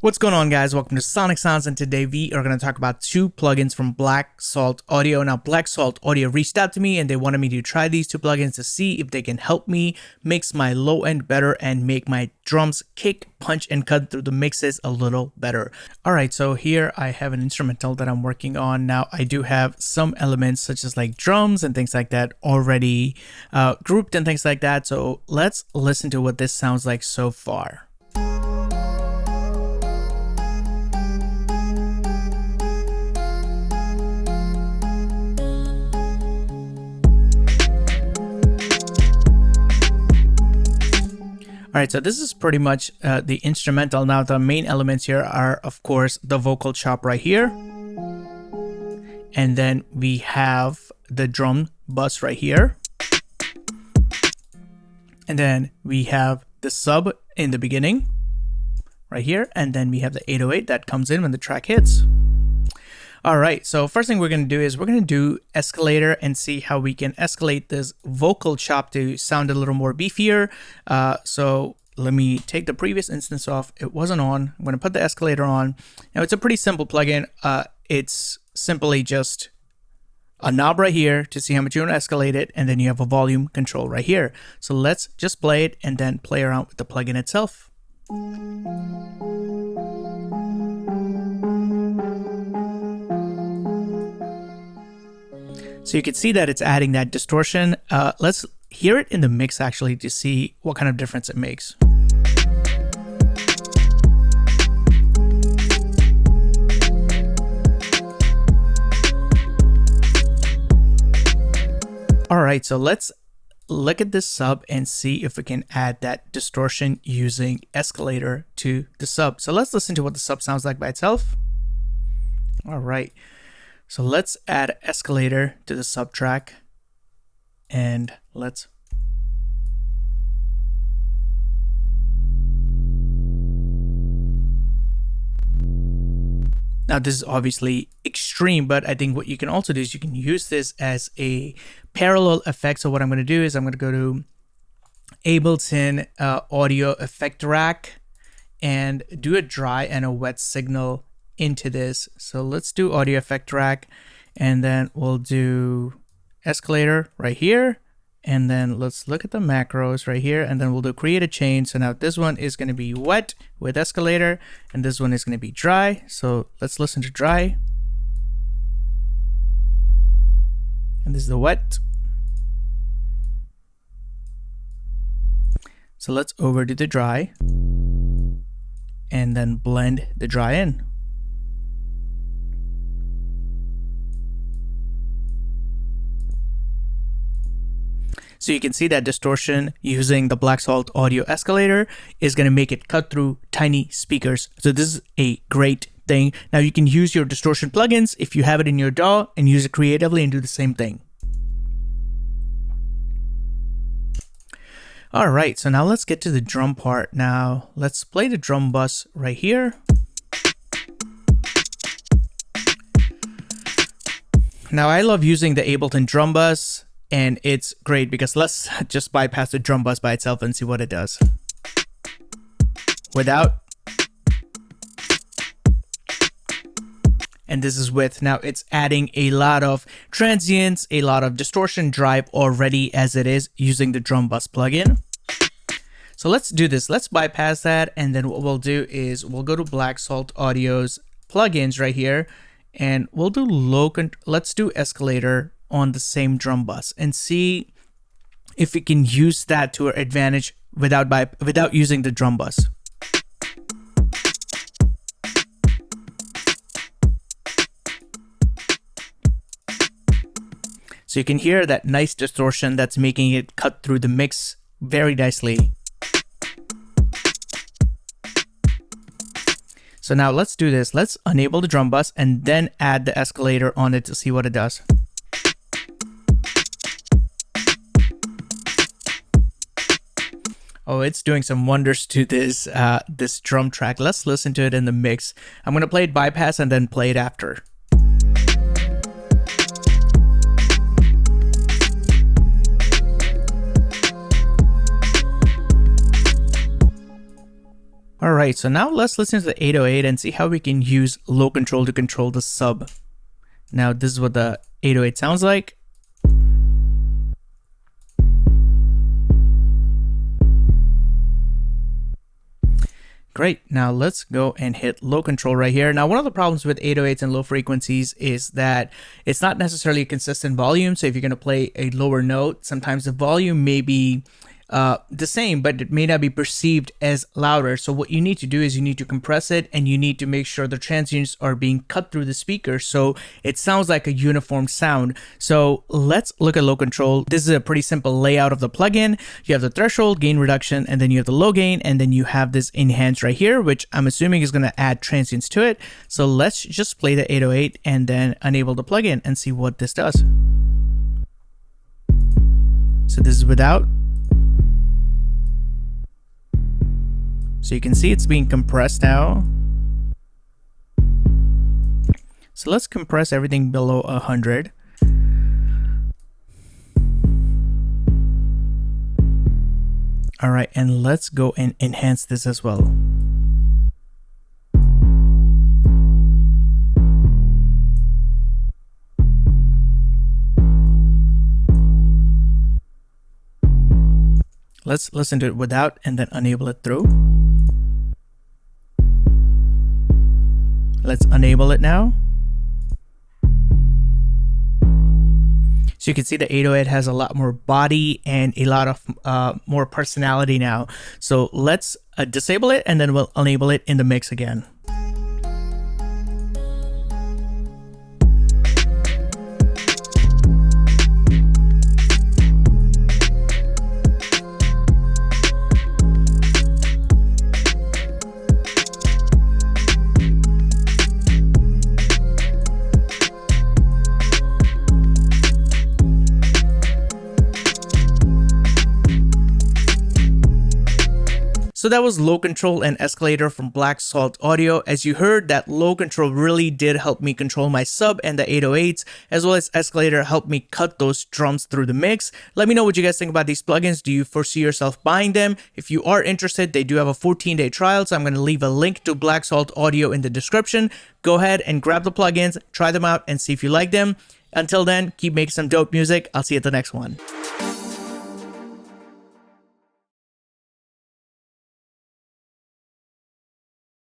What's going on, guys? Welcome to Soniq Sounds, and today we are going to talk about two plugins from Black Salt Audio. Now, Black Salt Audio reached out to me and they wanted me to try these two plugins to see if they can help me mix my low end better and make my drums kick, punch, and cut through the mixes a little better. Alright, so here I have an instrumental that I'm working on. Now, I do have some elements such as like drums and things like that already grouped and things like that. So let's listen to what this sounds like so far. Alright, so this is pretty much the instrumental. Now the main elements here are, of course, the vocal chop right here. And then we have the drum bus right here. And then we have the sub in the beginning right here. And then we have the 808 that comes in when the track hits. Alright, so first thing we're going to do is we're going to do escalator and see how we can escalate this vocal chop to sound a little more beefier. So let me take the previous instance off. It wasn't on. I'm going to put the escalator on. Now it's a pretty simple plugin. It's simply just a knob right here to see how much you want to escalate it, and then you have a volume control right here. So let's just play it and then play around with the plugin itself. So you can see that it's adding that distortion. Let's hear it in the mix actually to see what kind of difference it makes. All right, so let's look at this sub and see if we can add that distortion using escalator to the sub. So let's listen to what the sub sounds like by itself. All right. So let's add escalator to the sub track and let's now this is obviously extreme, but I think what you can also do is you can use this as a parallel effect. So what I'm going to do is I'm going to go to Ableton audio effect rack and do a dry and a wet signal into this. So let's do audio effect rack, and then we'll do escalator right here, and then let's look at the macros right here, and then we'll do create a chain. So now this one is going to be wet with escalator and this one is going to be dry. So let's listen to dry, and this is the wet. So let's overdo the dry and then blend the dry in. So you can see that distortion using the Black Salt Audio escalator is going to make it cut through tiny speakers. So this is a great thing. Now you can use your distortion plugins if you have it in your DAW and use it creatively and do the same thing. All right, so now let's get to the drum part. Now let's play the drum bus right here. Now I love using the Ableton Drum Bus, and it's great because let's just bypass the drum bus by itself and see what it does. Without. And this is with. Now it's adding a lot of transients, a lot of distortion drive already as it is using the drum bus plugin. So let's do this. Let's bypass that. And then what we'll do is we'll go to Black Salt Audio's plugins right here, and we'll do let's do escalator on the same drum bus and see if we can use that to our advantage without using the drum bus. So you can hear that nice distortion that's making it cut through the mix very nicely. So now let's do this. Let's enable the drum bus and then add the escalator on it to see what it does. Oh, it's doing some wonders to this this drum track. Let's listen to it in the mix. I'm going to play it bypass and then play it after. All right, so now let's listen to the 808 and see how we can use low control to control the sub. Now this is what the 808 sounds like. Great, now let's go and hit low control right here. Now, one of the problems with 808s and low frequencies is that it's not necessarily a consistent volume. So if you're gonna play a lower note, sometimes the volume may be the same, but it may not be perceived as louder. So what you need to do is you need to compress it, and you need to make sure the transients are being cut through the speaker so it sounds like a uniform sound. So let's look at low control. This is a pretty simple layout of the plugin. You have the threshold, gain reduction, and then you have the low gain, and then you have this enhance right here, which I'm assuming is going to add transients to it. So let's just play the 808 and then enable the plugin and see what this does. So this is without. So you can see it's being compressed now. So let's compress everything below 100. All right, and let's go and enhance this as well. Let's listen to it without and then enable it through. Let's enable it now. So you can see the 808 has a lot more body and a lot of more personality now. So let's disable it and then we'll enable it in the mix again. So that was low control and escalator from Black Salt Audio. As you heard, that low control really did help me control my sub and the 808s, as well as escalator helped me cut those drums through the mix. Let me know what you guys think about these plugins. Do you foresee yourself buying them? If you are interested, they do have a 14-day trial, so I'm going to leave a link to Black Salt Audio in the description. Go ahead and grab the plugins, try them out, and see if you like them. Until then, keep making some dope music. I'll see you at the next one.